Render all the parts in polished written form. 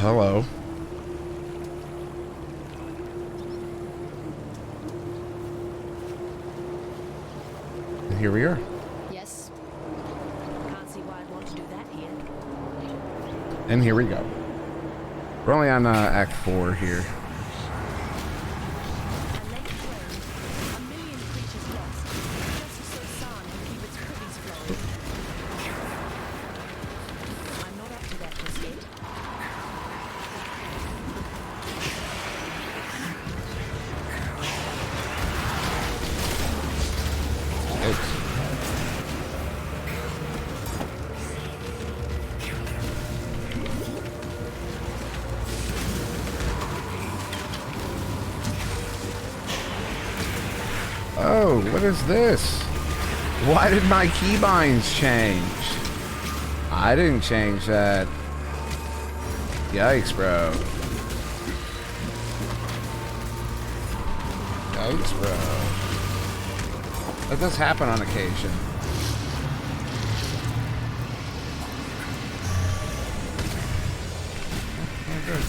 Hello. And here we are. Yes. Can't see why I'd want to do that here. And here we go. We're only on Act 4 here. Oh, what is this? Why did my keybinds change? I didn't change that. Yikes, bro. Yikes, bro. That does happen on occasion. Oh, good.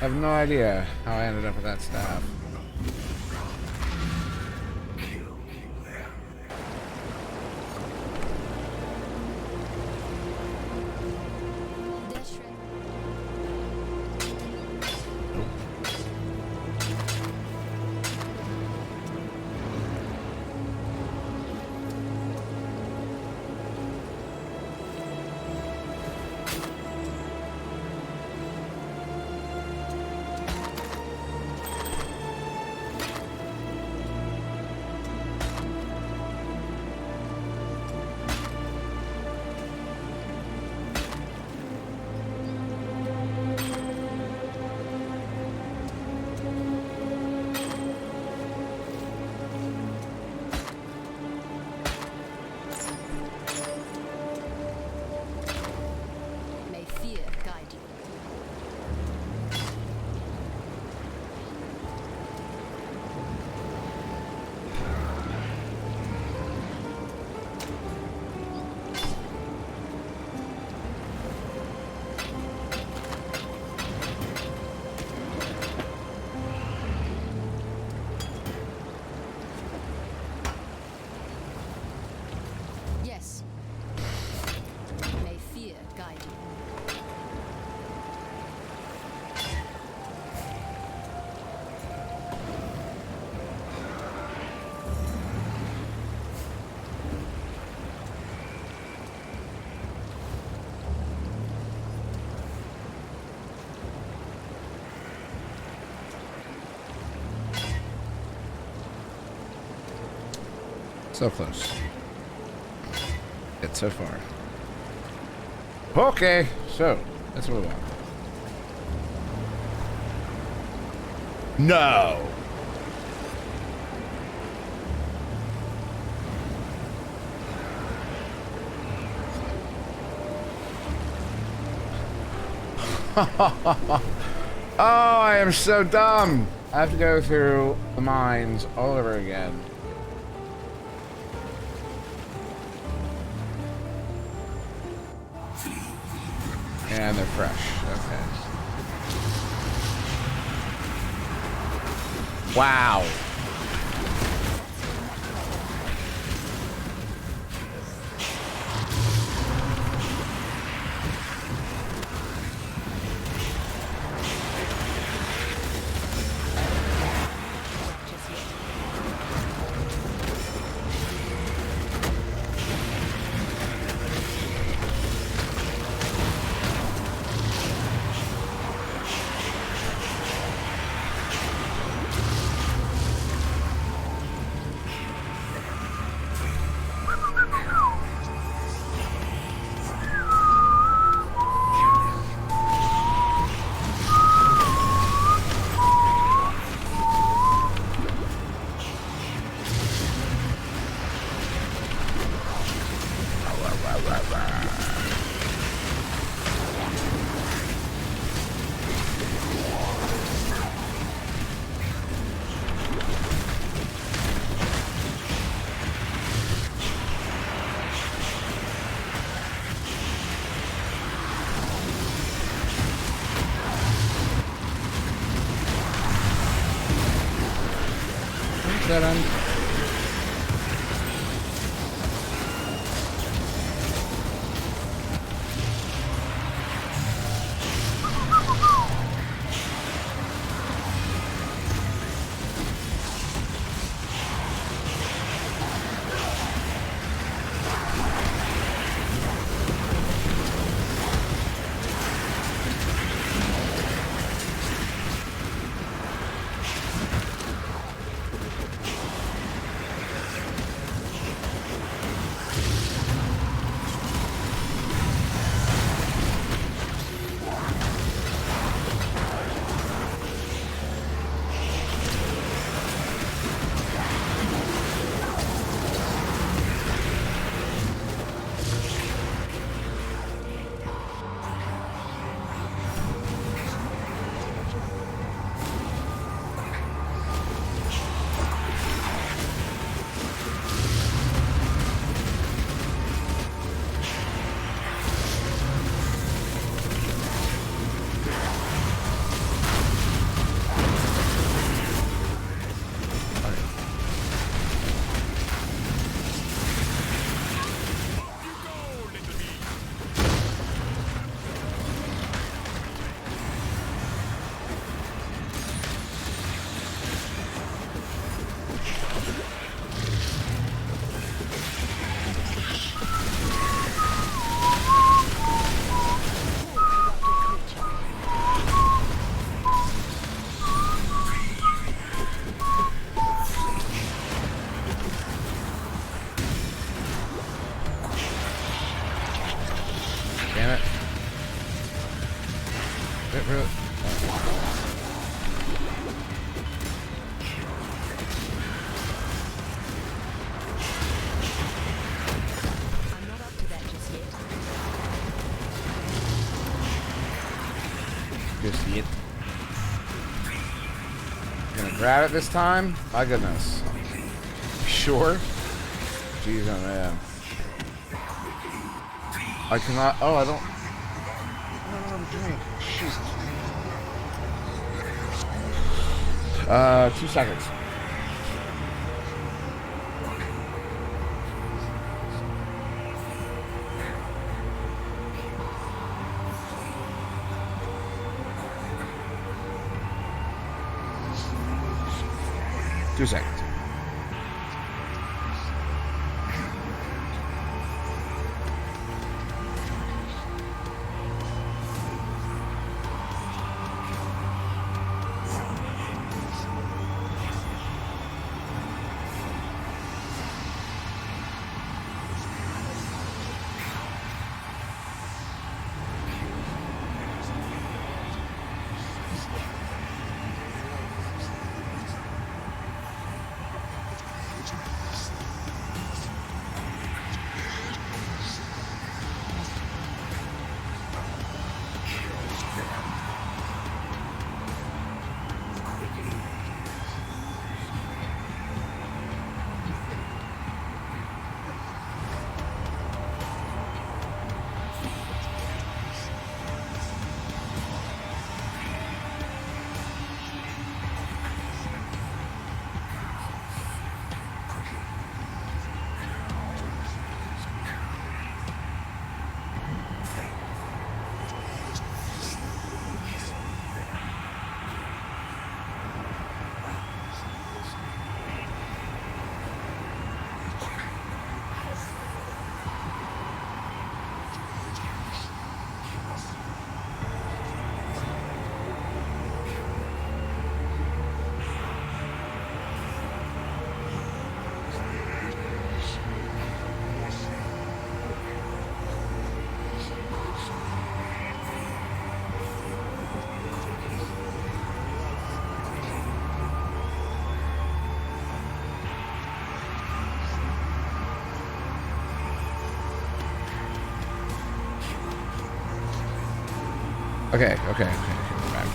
have no idea how I ended up with that staff. So close. It's so far. Okay, so let's move on. No! Oh, I am so dumb. I have to go through the mines all over again. And they're fresh. Okay. Wow. That end. Gonna grab it this time? My goodness. Sure? Jeez, oh man. I cannot. Oh, I don't know what I'm doing. Shoot. 2 seconds. Two seconds. Okay. We're back.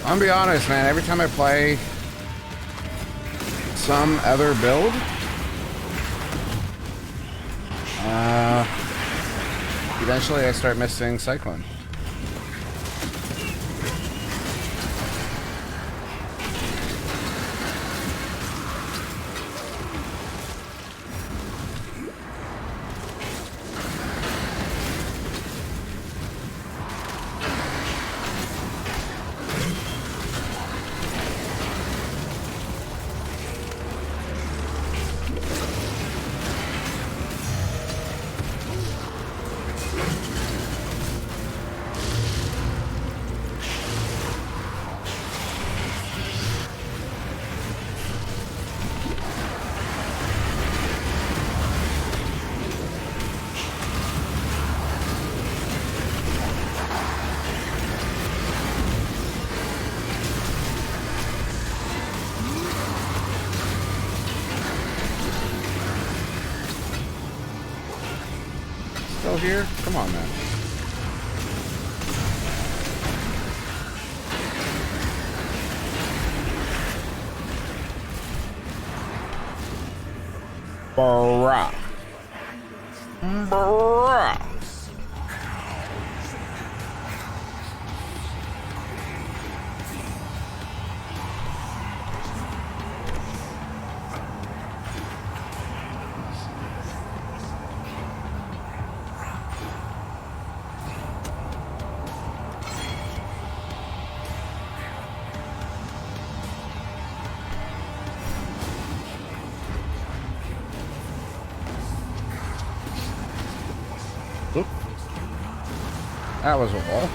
I'm gonna be honest, man, every time I play some other build, eventually I start missing Cyclone. Still here? Come on, man. Bruh. Bruh. Oop. That was a wall.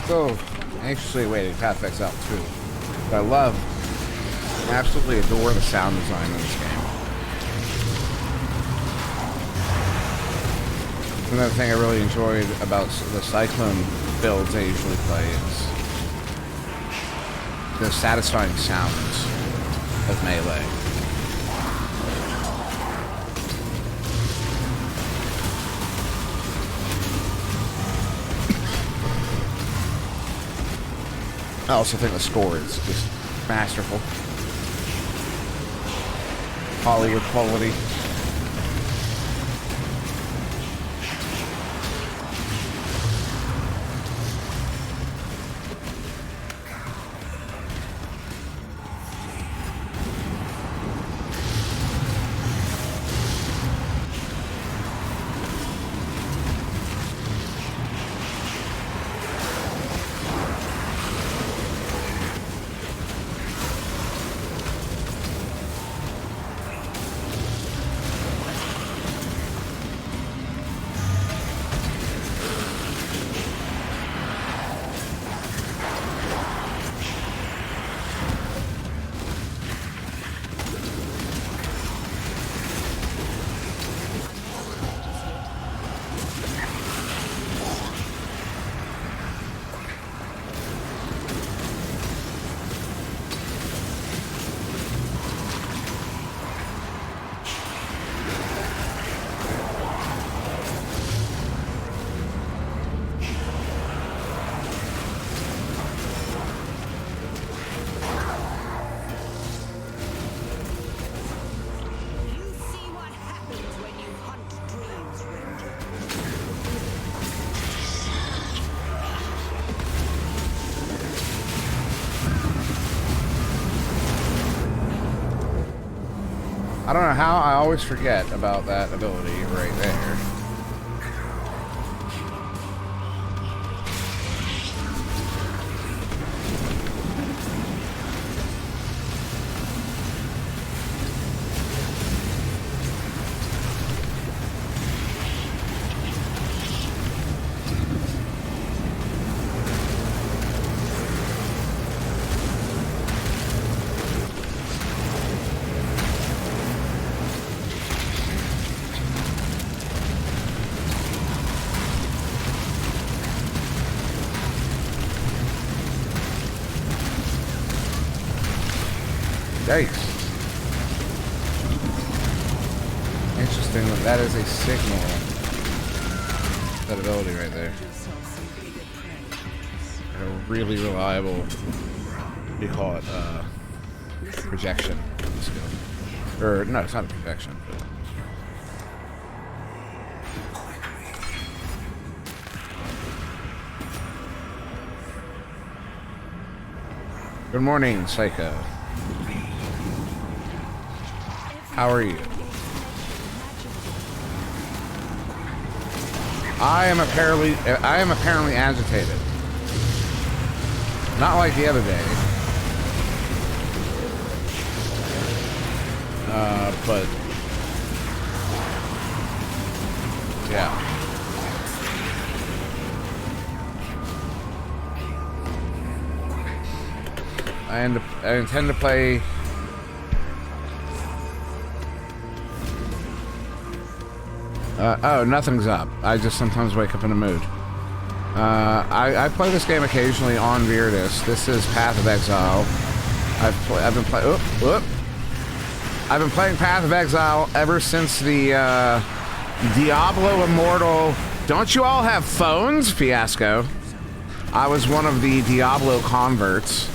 Still anxiously awaiting Path of Exile 2. But I absolutely adore the sound design in this game. Another thing I really enjoyed about the Cyclone builds I usually play is the satisfying sounds of melee. I also think the score is just masterful. Hollywood quality. I don't know how I always forget about that ability right there. Yikes. Interesting that that is a signal. That ability right there. A really reliable, what do you call it, projection skill. Or, no, it's not a projection. But good morning, Psycho. How are you? I am apparently agitated. Not like the other day. But yeah. I intend to play. Oh, nothing's up. I just sometimes wake up in a mood. I play this game occasionally on Viridis. This is Path of Exile. I've been playing Path of Exile ever since the Diablo Immortal. Don't you all have phones? Fiasco. I was one of the Diablo converts.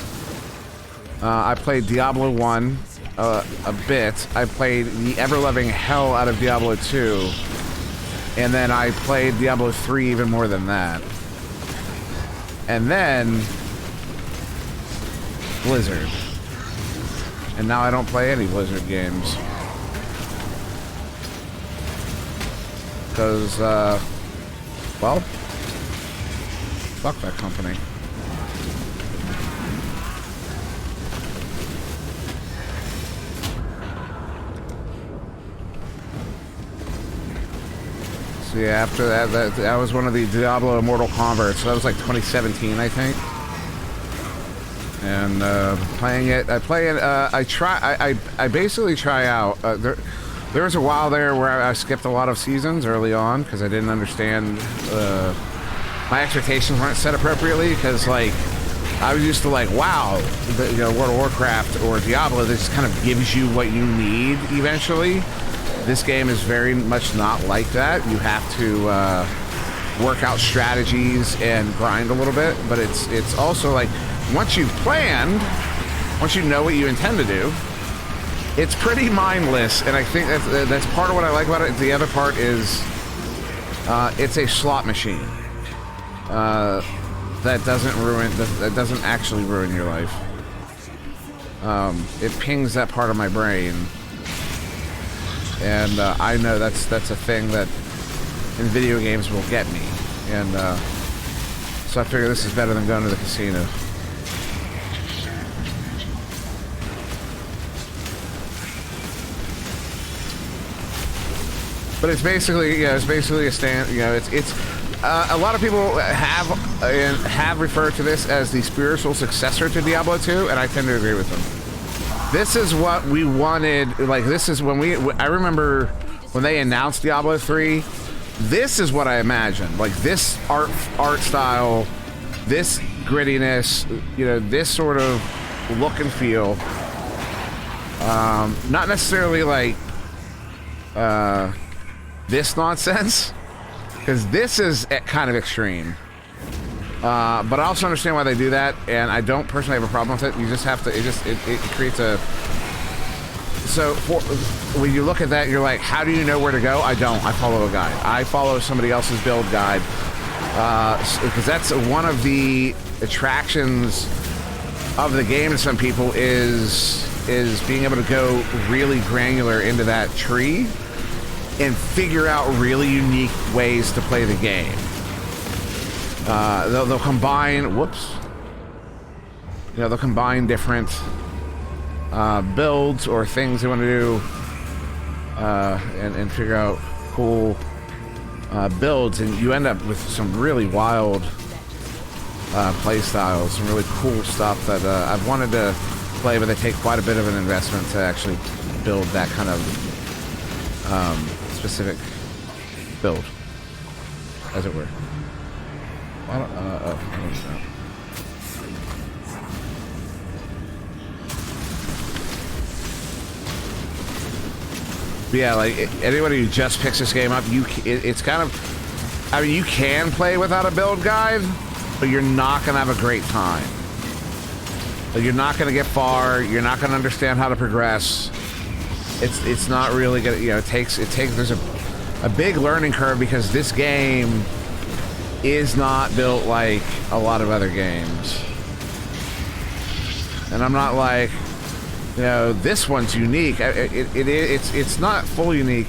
I played Diablo 1 a bit. I played the ever-loving hell out of Diablo 2. And then I played Diablo 3 even more than that. And then Blizzard. And now I don't play any Blizzard games. Because, well, fuck that company. So yeah, after that was one of the Diablo Immortal converts. So that was like 2017, I think. And playing it, I basically try out. There was a while there where I skipped a lot of seasons early on because I didn't understand. My expectations weren't set appropriately because, like, I was used to, like, wow, World of Warcraft or Diablo, this kind of gives you what you need eventually. This game is very much not like that. You have to work out strategies and grind a little bit, but it's also like once you've planned, once you know what you intend to do, it's pretty mindless, and I think that's part of what I like about it. The other part is it's a slot machine that doesn't actually ruin your life. It pings that part of my brain. And I know that's a thing that in video games will get me. And so I figure this is better than going to the casino. But it's basically, a stand. It's a lot of people have referred to this as the spiritual successor to Diablo 2, and I tend to agree with them. This is what we wanted. Like, this is when I remember when they announced Diablo 3. This is what I imagined. Like, this art style, this grittiness, this sort of look and feel. Not necessarily like this nonsense, because this is kind of extreme. But I also understand why they do that, and I don't personally have a problem with it. You just have to. It creates a. So when you look at that, you're like, how do you know where to go? I don't. I follow a guide. I follow somebody else's build guide, because that's one of the attractions of the game to some people is being able to go really granular into that tree and figure out really unique ways to play the game. They'll combine, they'll combine different builds or things they want to do and figure out cool builds, and you end up with some really wild play styles, some really cool stuff that I've wanted to play, but they take quite a bit of an investment to actually build that kind of specific build, as it were. Yeah, like anybody who just picks this game up, it's kind of, I mean, you can play without a build guide, but you're not gonna have a great time. Like, you're not gonna get far. You're not gonna understand how to progress. It's not really gonna, you know, it takes. There's a big learning curve because this game is not built like a lot of other games. And I'm not like, you know, this one's unique. It's not full unique,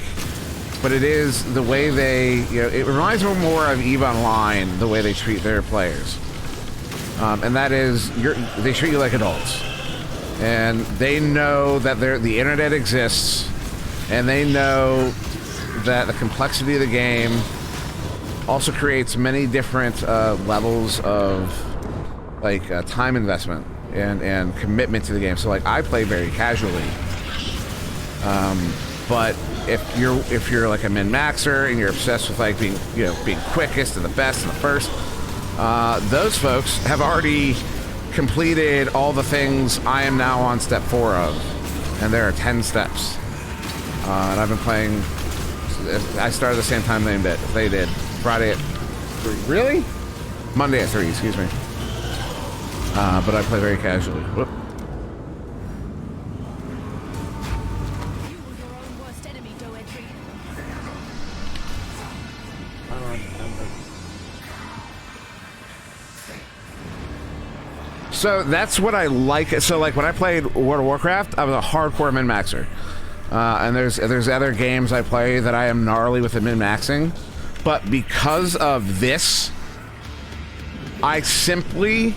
but it is the way they, you know, it reminds me more of EVE Online, the way they treat their players. And that is, they treat you like adults. And they know that the internet exists, and they know that the complexity of the game also creates many different levels of, like, time investment and commitment to the game. So, like, I play very casually, but if you're like a min-maxer and you're obsessed with, like, being quickest and the best and the first, those folks have already completed all the things I am now on step 4 of, and there are 10 steps. And I've been playing. I started the same time they did. Friday at 3. Really? Monday at 3. Excuse me. But I play very casually. Whoop. You were your own worst enemy, Doedry. So that's what I like. So, like, when I played World of Warcraft, I was a hardcore min-maxer. And there's other games I play that I am gnarly with the min-maxing. But because of this, I simply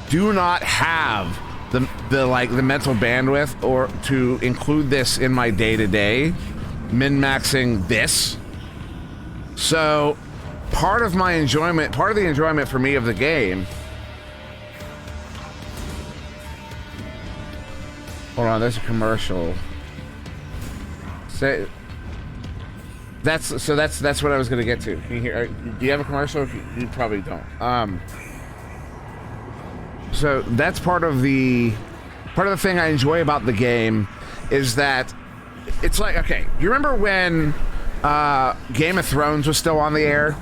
do not have the mental bandwidth or to include this in my day-to-day min-maxing this. So part of the enjoyment for me of the game. Hold on, there's a commercial. That's what I was gonna get to. Can you hear? Do you have a commercial? You probably don't. So that's part of the thing I enjoy about the game is that it's like, okay, you remember when Game of Thrones was still on the air,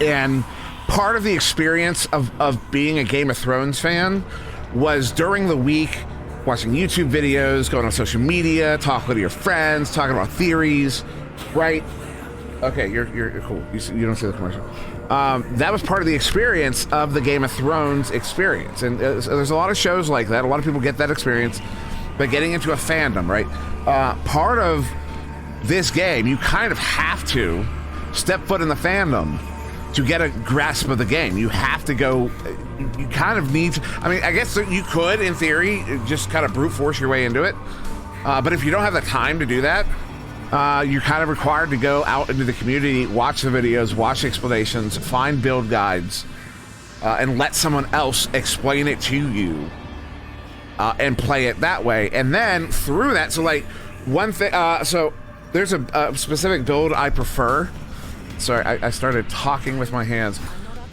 and part of the experience of being a Game of Thrones fan was during the week watching YouTube videos, going on social media, talking to your friends, talking about theories, right? Okay, you're cool. You don't see the commercial. That was part of the experience of the Game of Thrones experience. And so there's a lot of shows like that. A lot of people get that experience by getting into a fandom, right? Part of this game, you kind of have to step foot in the fandom to get a grasp of the game. You have to go, you kind of need to, I mean, I guess you could, in theory, just kind of brute force your way into it. But if you don't have the time to do that, you're kind of required to go out into the community, watch the videos, watch explanations, find build guides, and let someone else explain it to you, and play it that way. And then through that, so like one thing, so there's a specific build I prefer. Sorry, I started talking with my hands.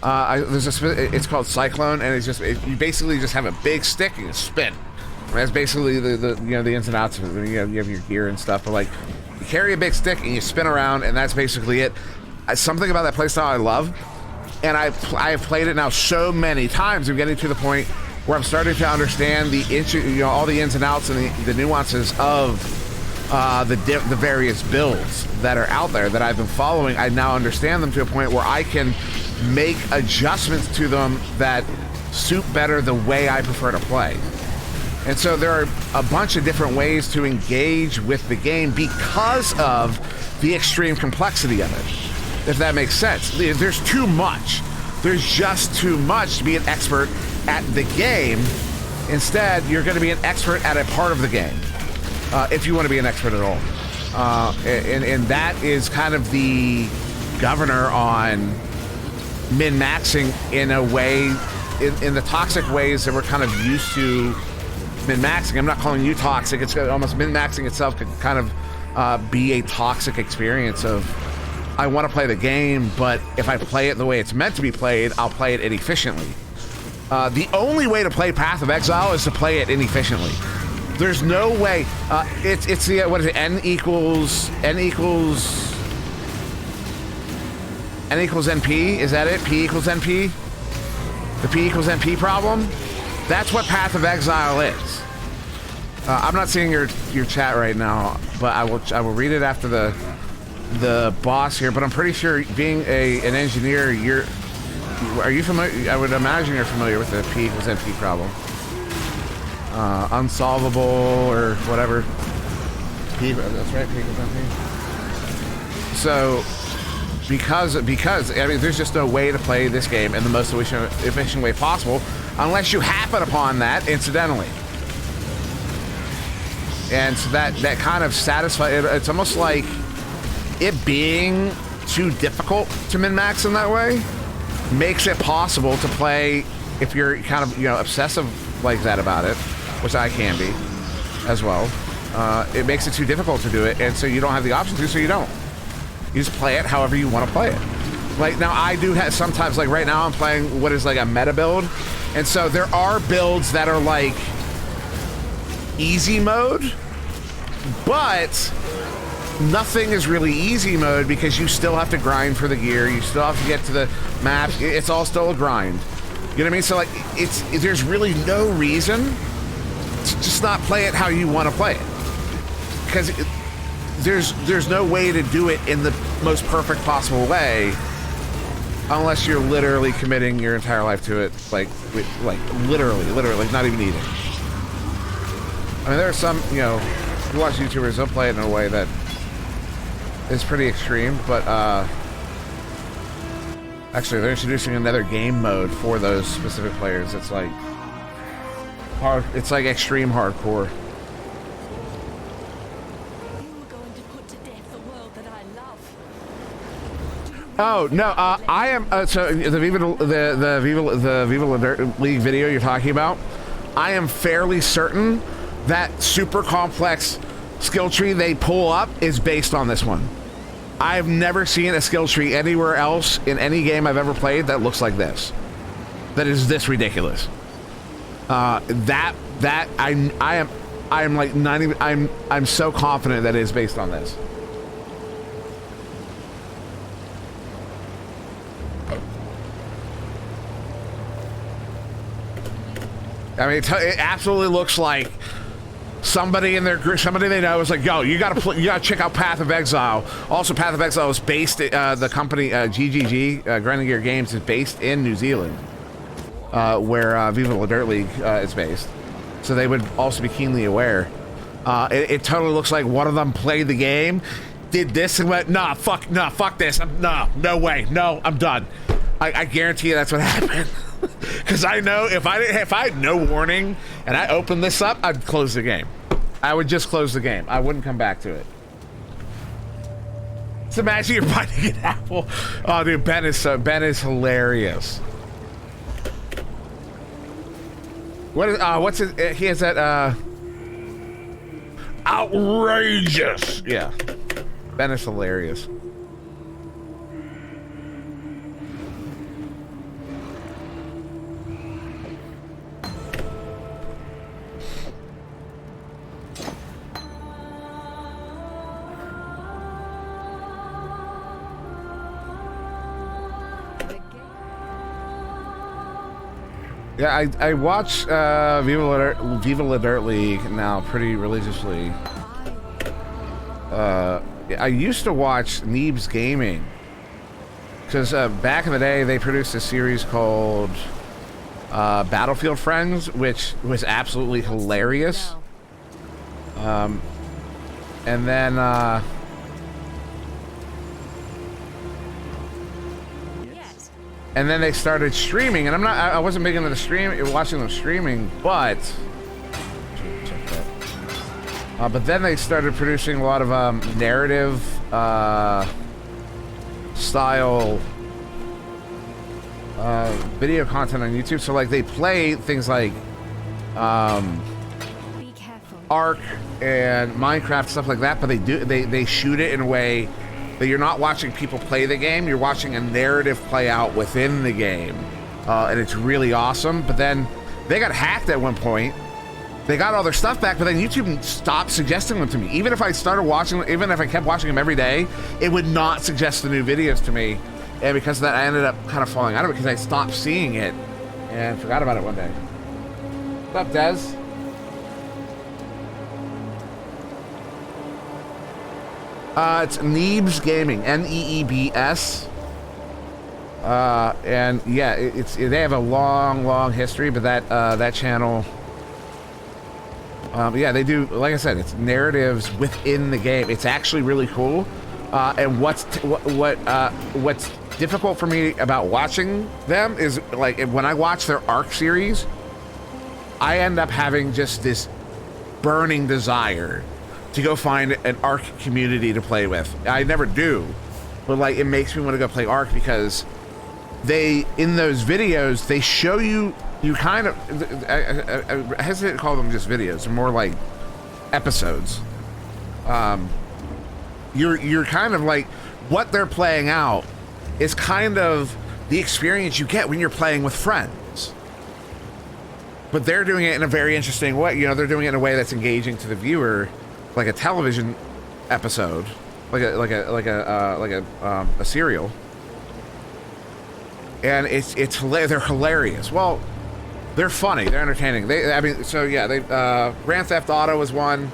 It's called Cyclone, and you basically just have a big stick and you spin. That's basically the ins and outs of it. You have your gear and stuff, but like you carry a big stick and you spin around, and that's basically it. Something about that playstyle I love, and I have played it now so many times. I'm getting to the point where I'm starting to understand all the ins and outs and the nuances of the various builds that are out there that I've been following. I now understand them to a point where I can make adjustments to them that suit better the way I prefer to play. And so there are a bunch of different ways to engage with the game because of the extreme complexity of it, if that makes sense. There's too much. There's just too much to be an expert at the game. Instead, you're going to be an expert at a part of the game. If you want to be an expert at all. And that is kind of the governor on min-maxing in a way, in the toxic ways that we're kind of used to min-maxing. I'm not calling you toxic. It's almost min-maxing itself could kind of be a toxic experience of, I want to play the game, but if I play it the way it's meant to be played, I'll play it inefficiently. The only way to play Path of Exile is to play it inefficiently. There's no way. It's the what is it? N equals NP. Is that it? P equals NP. The P equals NP problem. That's what Path of Exile is. I'm not seeing your chat right now, but I will read it after the boss here. But I'm pretty sure, being an engineer, are you familiar? I would imagine you're familiar with the P equals NP problem. Unsolvable or whatever. That's right, P equals NP. So, because I mean, there's just no way to play this game in the most efficient way possible unless you happen upon that incidentally. And so that kind of satisfies. It's almost like it being too difficult to min-max in that way makes it possible to play if you're kind of obsessive like that about it, which I can be as well. It makes it too difficult to do it, and so you don't have the option to, so you don't. You just play it however you want to play it. Like now, I do have sometimes, like right now, I'm playing what is like a meta build, and so there are builds that are like easy mode, but nothing is really easy mode because you still have to grind for the gear. You still have to get to the map. It's all still a grind. You know what I mean? So like, there's really no reason to just not play it how you want to play it, because there's no way to do it in the most perfect possible way unless you're literally committing your entire life to it, like literally, like not even eating. I mean, there are some, you watch YouTubers, they'll play it in a way that is pretty extreme, but actually they're introducing another game mode for those specific players. It's like hard. It's like extreme hardcore. Oh no! I am so the Viva League video you're talking about. I am fairly certain that super complex skill tree they pull up is based on this one. I've never seen a skill tree anywhere else in any game I've ever played that looks like this. That is this ridiculous. I am like not even. I'm so confident that it is based on this. I mean, it absolutely looks like somebody in their group, somebody they know is like, yo, you gotta check out Path of Exile. Also, Path of Exile is based, the company GGG, Grinding Gear Games, is based in New Zealand, where Viva La Dirt League is based. So they would also be keenly aware. It totally looks like one of them played the game, did this, and went, nah, fuck this, no way, no, I'm done. I guarantee you that's what happened. Because I know if I had no warning and I opened this up, I'd close the game. I would just close the game. I wouldn't come back to it. Just imagine you're biting an apple. Oh, dude, Ben is hilarious. What's it? He has that outrageous. Yeah, Ben is hilarious. Yeah, I watch Viva La Dirt League now pretty religiously. I used to watch Neebs Gaming because back in the day they produced a series called Battlefield Friends, which was absolutely hilarious. And then and then they started streaming, and I wasn't big into watching them streaming, but then they started producing a lot of narrative style video content on YouTube. So like they play things like Ark and Minecraft, stuff like that, but they shoot it in a way that you're not watching people play the game, you're watching a narrative play out within the game. And it's really awesome. But then they got hacked at one point, they got all their stuff back, but then YouTube stopped suggesting them to me. Even if I started watching, even if I kept watching them every day, it would not suggest the new videos to me. And because of that, I ended up kind of falling out of it because I stopped seeing it and forgot about it one day. What's up, Des? It's Neebs Gaming, Neebs. And yeah, they have a long history, but that channel. Yeah, they do. Like I said, it's narratives within the game. It's actually really cool. And what's difficult for me about watching them is like when I watch their Ark series, I end up having just this burning desire to go find an Ark community to play with. I never do, but like it makes me want to go play Ark because they, in those videos, they show you kind of, I hesitate to call them just videos, they're more like episodes. You're kind of like, what they're playing out is kind of the experience you get when you're playing with friends. But they're doing it in a very interesting way. You know, they're doing it in a way that's engaging to the viewer, like a television episode, like a serial. And they're hilarious. Well, they're funny. They're entertaining. Grand Theft Auto was one.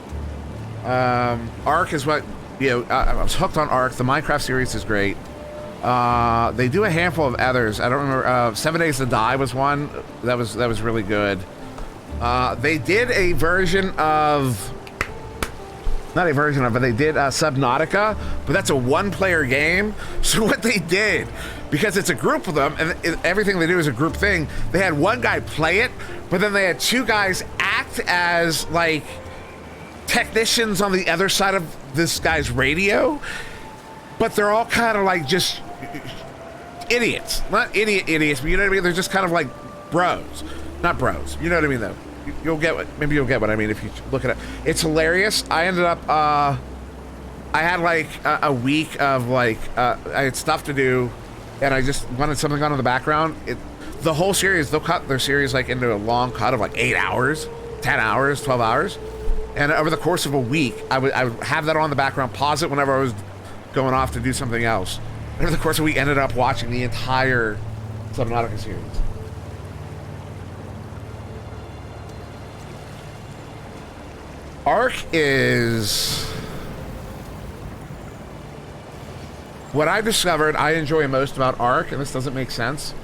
Ark is what, I was hooked on Ark. The Minecraft series is great. They do a handful of others. I don't remember. 7 Days to Die was one. That was really good. They did a version of, not a version of, but they did Subnautica, but that's a one-player game. So what they did, because it's a group of them, and everything they do is a group thing, they had one guy play it, but then they had two guys act as, like, technicians on the other side of this guy's radio, but they're all kind of, like, just idiots. Not idiots, but you know what I mean? They're just kind of, like, bros. Not bros. You know what I mean, though? Maybe you'll get what I mean if you look at it. It's hilarious. I ended up, I had like a week of like, I had stuff to do and I just wanted something on in the background. The whole series, they'll cut their series like into a long cut of like 8 hours, 10 hours, 12 hours. And over the course of a week, I would have that on the background, pause it whenever I was going off to do something else. And over the course of a week, ended up watching the entire Subnautica series. Ark is what I discovered I enjoy most about Ark, and this doesn't make sense,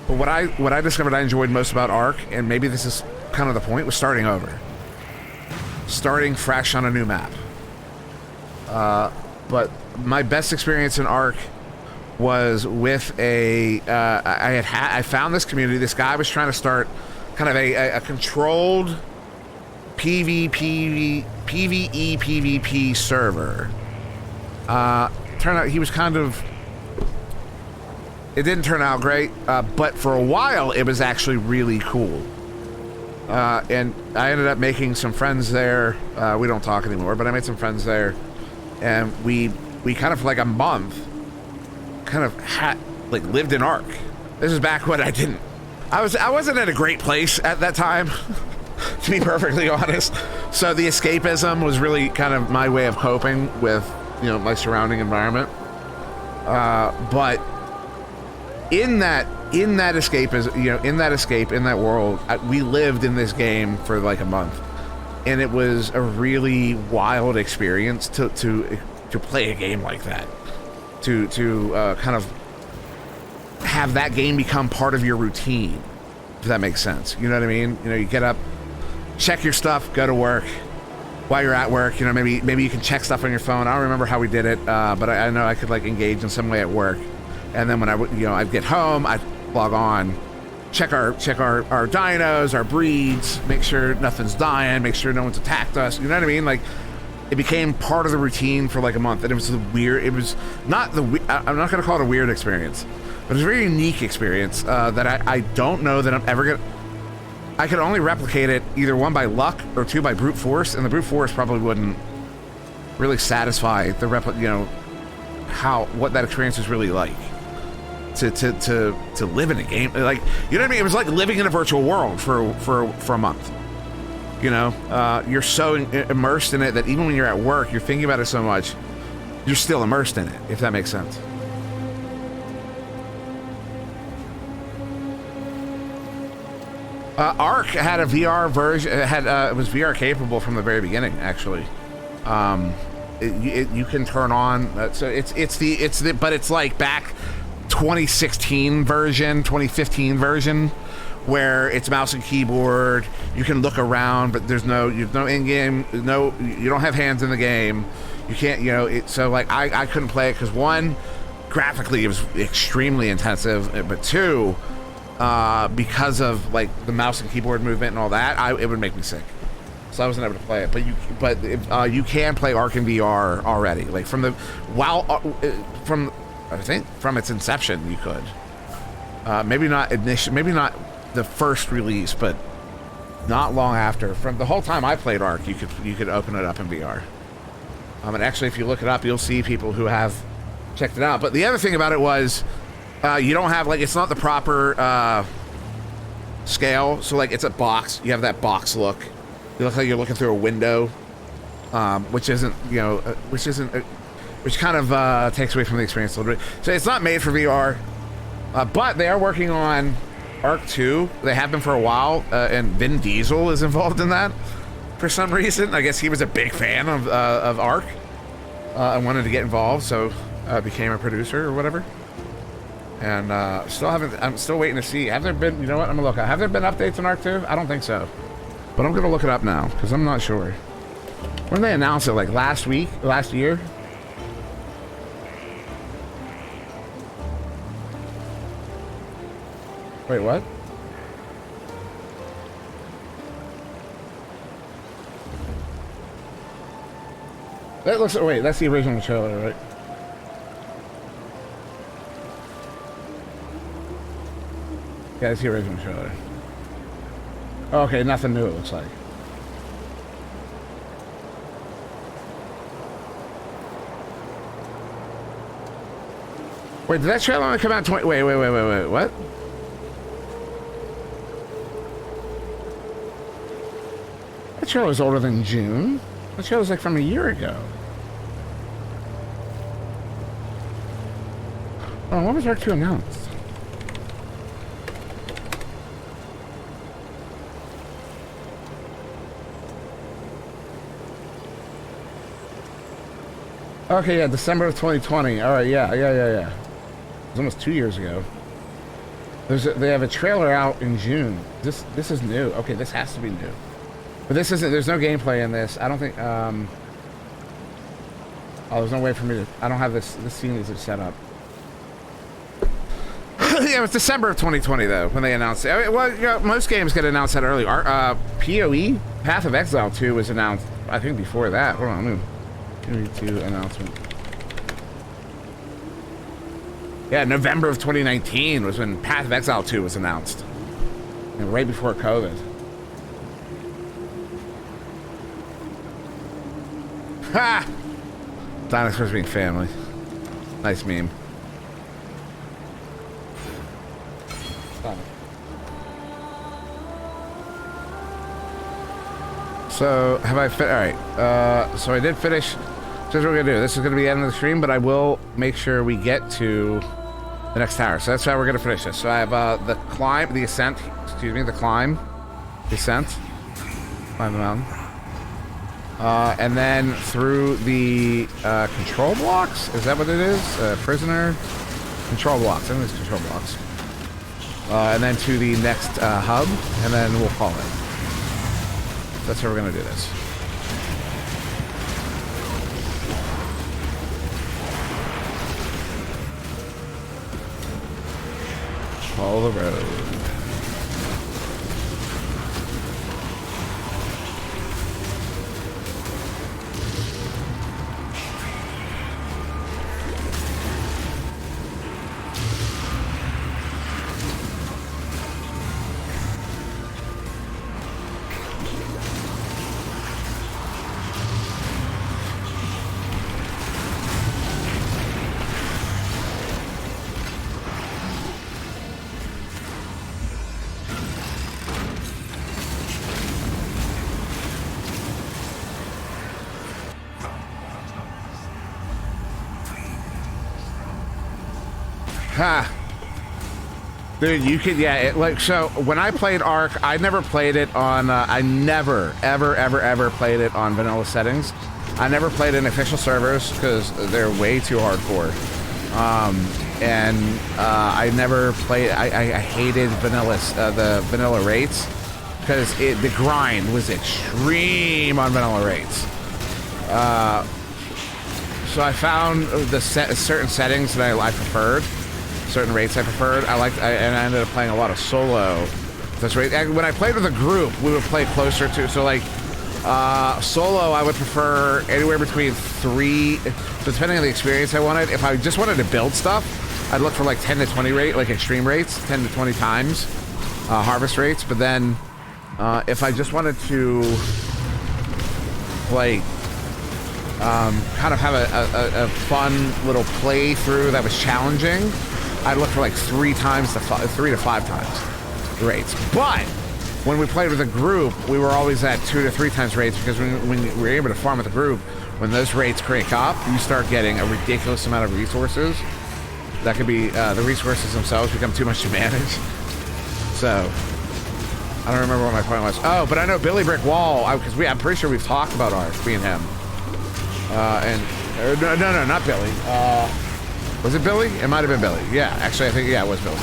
but what I discovered I enjoyed most about Ark, and maybe this is kind of the point, was starting over. Starting fresh on a new map. But my best experience in Ark was with I found this community. This guy was trying to start kind of a controlled PvE/PvP server. Turned out he was kind of, it didn't turn out great, but for a while it was actually really cool. And I ended up making some friends there. We don't talk anymore, but I made some friends there, and we kind of for like a month kind of lived in Ark. This is back when I wasn't at a great place at that time. To be perfectly honest. So the escapism was really kind of my way of coping with, my surrounding environment. But in that escapism, in that world, we lived in this game for like a month, and it was a really wild experience to play a game like that, to kind of have that game become part of your routine, if that makes sense. You know what I mean? You get up, check your stuff, go to work. While you're at work, maybe you can check stuff on your phone. I don't remember how we did it, but I know I could like engage in some way at work. And then when I'd get home, I'd log on, check our dinos, our breeds, make sure nothing's dying, make sure no one's attacked us. You know what I mean? Like, it became part of the routine for like a month, and it was weird. It was not I'm not gonna call it a weird experience, but it was a very unique experience that I don't know that I'm ever gonna. I could only replicate it either one by luck or two by brute force, and the brute force probably wouldn't really satisfy the what that experience was really like to live in a game. Like, you know what I mean? It was like living in a virtual world for a month. You know, you're so immersed in it that even when you're at work, you're thinking about it so much, you're still immersed in it, if that makes sense. Ark had a VR version. It was VR capable from the very beginning, actually. You can turn on. So but it's like back 2016 version, 2015 version, where it's mouse and keyboard. You can look around, but there's no in-game. You don't have hands in the game. You can't. You know. So like I couldn't play it because one, graphically it was extremely intensive, but two, because of like the mouse and keyboard movement and all that, it would make me sick. So I wasn't able to play it. You can play Ark in VR already. Like from I think from its inception you could. Maybe not the first release, but not long after. From the whole time I played Ark, you could open it up in VR. And actually, if you look it up, you'll see people who have checked it out. But the other thing about it was, you don't have it's not the proper scale. So like it's a box. You have that box look. You look like you're looking through a window, which kind of takes away from the experience a little bit. So it's not made for VR, but they are working on Ark 2. They have been for a while, and Vin Diesel is involved in that for some reason. I guess he was a big fan of Ark and wanted to get involved, so became a producer or whatever. And I'm still waiting to see. Have there been? You know what? I'm gonna look. Have there been updates on Ark 2? I don't think so. But I'm gonna look it up now because I'm not sure. When did they announce it? Like last year? Wait, what? That looks. Wait, that's the original trailer, right? Yeah, that's the original trailer. Okay, nothing new, it looks like. Wait, did that trailer only come out 20... Wait, what? That trailer's older than June. That trailer's like from a year ago. Oh, when was Ark 2 announced? Okay, yeah, December of 2020. All right, yeah. It was almost 2 years ago. They have a trailer out in June. This is new. Okay, this has to be new. But this isn't. There's no gameplay in this. I don't think. Oh, there's no way for me to. I don't have this. This scene isn't set up. Yeah, it was December of 2020 though when they announced it. I mean, well, you know, most games get announced that early. PoE, Path of Exile 2 was announced. I think before that. Hold on. PoE 2 announcement. Yeah, November of 2019 was when Path of Exile 2 was announced. And right before COVID. Ha! Dinosaurs being family. Nice meme. So, have I fit? Alright. So I did finish. So here's what we're gonna do. This is gonna be the end of the stream, but I will make sure we get to the next tower. So that's how we're gonna finish this. So I have the climb, the ascent, excuse me, the climb, descent, climb the mountain. And then through the control blocks. Is that what it is? Prisoner control blocks. I think it's control blocks. And then to the next hub, and then we'll call it. That's how we're gonna do this. Follow the road. Ha. Dude, you could, yeah, so when I played Ark, I never played it on, I never, ever played it on vanilla settings. I never played in official servers because they're way too hardcore. I never played, I hated the vanilla rates because the grind was extreme on vanilla rates. So I found certain settings that I preferred. Certain rates I preferred. And I ended up playing a lot of solo. That's right. And when I played with a group, we would play closer to. So like solo, I would prefer anywhere between 3. So depending on the experience I wanted. If I just wanted to build stuff, I'd look for like 10 to 20 rate, like extreme rates, 10 to 20 times harvest rates. But then if I just wanted to like kind of have a fun little playthrough that was challenging, I'd look for like 3 to 5 times the rates. But when we played with a group, we were always at 2 to 3 times rates because when we were able to farm with a group, when those rates crank up, you start getting a ridiculous amount of resources. That could be the resources themselves become too much to manage. So I don't remember what my point was. Oh, but I know Billy Brick Wall because I'm pretty sure we've talked about Ark, me and him. No, not Billy. Was it Billy? It might have been Billy. Yeah, actually, I think it was Billy.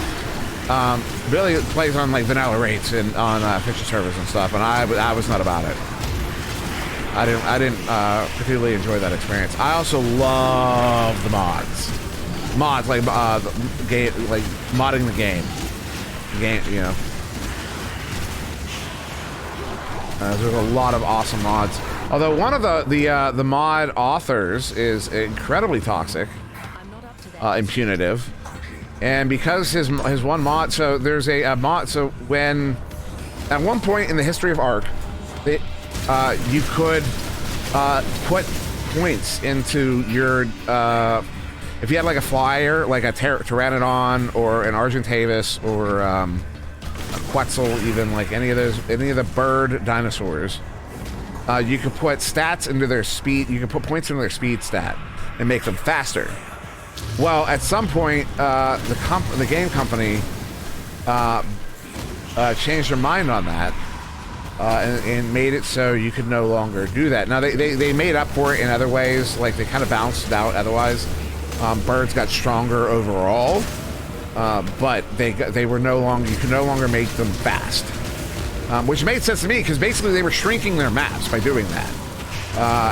Billy plays on like vanilla rates and on official servers and stuff, and I was not about it. I didn't particularly enjoy that experience. I also love the mods like the game, like modding the game, you know. There's a lot of awesome mods. Although one of the mod authors is incredibly toxic, and punitive, and because his one mod, so there's a mod. So when at one point in the history of Ark, you could put points into your if you had like a flyer, like a Pteranodon or an Argentavis or a Quetzal, even like any of the bird dinosaurs. You could put stats into their speed. You can put points into their speed stat and make them faster. Well, at some point, the game company changed their mind on that and made it so you could no longer do that. Now they made up for it in other ways, like they kind of balanced it out. Otherwise, birds got stronger overall, but they were no longer. You could no longer make them fast. Which made sense to me because basically they were shrinking their maps by doing that.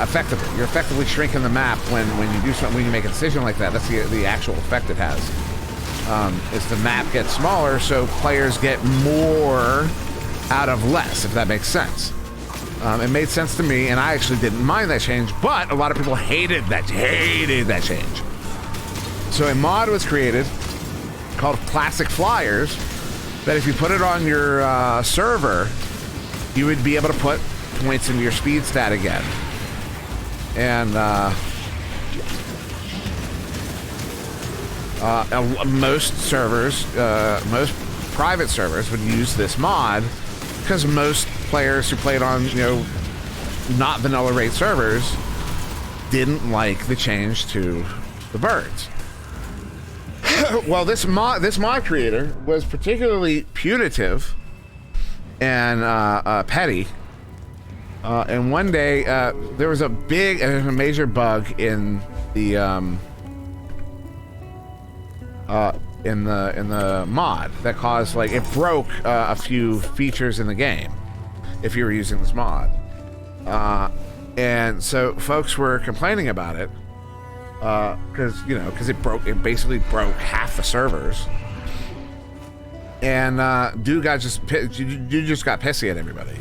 Effectively, you're effectively shrinking the map when you do something, when you make a decision like that. That's the actual effect it has. Is the map gets smaller, so players get more out of less, if that makes sense. It made sense to me, and I actually didn't mind that change, but a lot of people hated that change. So a mod was created called Classic Flyers, that if you put it on your server, you would be able to put points into your speed stat again. And most servers, most private servers would use this mod because most players who played on, not vanilla rate servers didn't like the change to the birds. Well, this mod creator was particularly punitive and petty. And one day there was a major bug in the mod that caused, like, it broke a few features in the game if you were using this mod. And so folks were complaining about it. Because it basically broke half the servers, and dude just got pissy at everybody,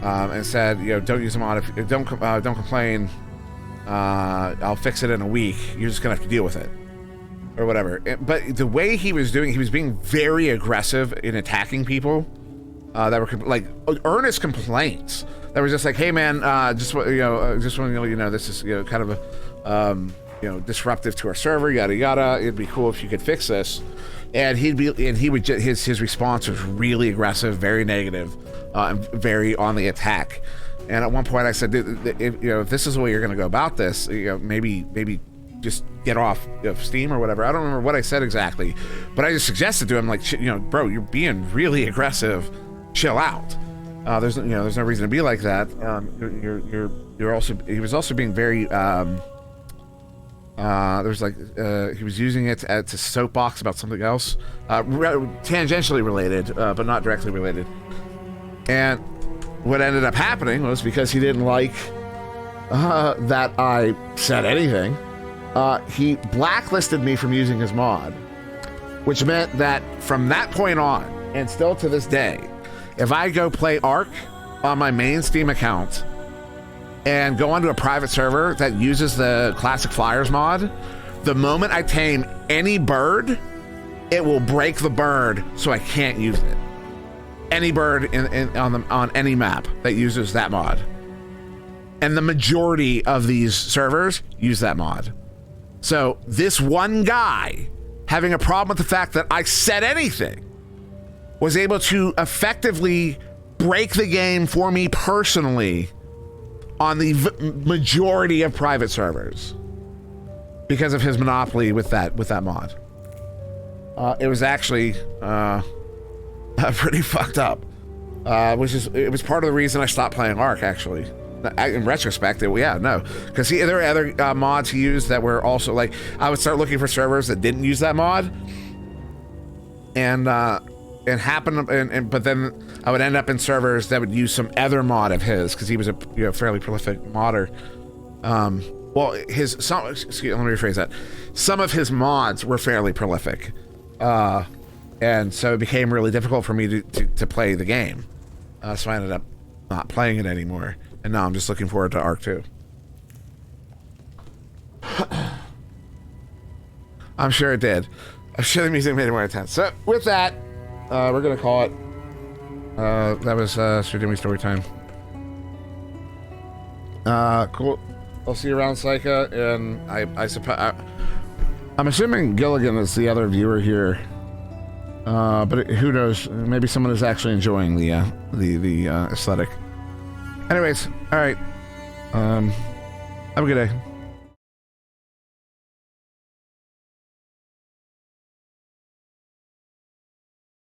and said, don't use the mod. Don't complain. I'll fix it in a week. You're just gonna have to deal with it, or whatever. But the way he was being very aggressive in attacking people that were like earnest complaints. That was just like, hey man, just want to this is kind of a disruptive to our server, yada yada. It'd be cool if you could fix this. And his response was really aggressive, very negative, and very on the attack. And at one point I said, dude, if this is the way you're going to go about this, maybe just get off of Steam or whatever. I don't remember what I said exactly, but I just suggested to him, like, you know, bro, you're being really aggressive. Chill out. There's no reason to be like that. You're also, he was also being very there's like he was using it to soapbox about something else, tangentially related, but not directly related. And what ended up happening was, because he didn't like that I said anything, he blacklisted me from using his mod, which meant that from that point on, and still to this day, if I go play Ark on my main Steam account and go onto a private server that uses the Classic Flyers mod, the moment I tame any bird, it will break the bird, so I can't use it. Any bird on any map that uses that mod. And the majority of these servers use that mod. So this one guy having a problem with the fact that I said anything was able to effectively break the game for me personally on the majority of private servers because of his monopoly with that mod. It was actually pretty fucked up, it was part of the reason I stopped playing Ark, actually. In retrospect, because there were other mods he used that were also, like, I would start looking for servers that didn't use that mod, but then I would end up in servers that would use some other mod of his, because he was a fairly prolific modder. Let me rephrase that. Some of his mods were fairly prolific, and so it became really difficult for me to play the game. So I ended up not playing it anymore, and now I'm just looking forward to Ark 2. I'm sure it did. I'm sure the music made it more intense. So with that, we're gonna call it. That was SirDimwi story time. Cool. I'll see you around, Psycha, and I suppose I'm assuming Gilligan is the other viewer here. But who knows? Maybe someone is actually enjoying the aesthetic. Anyways, all right. Have a good day.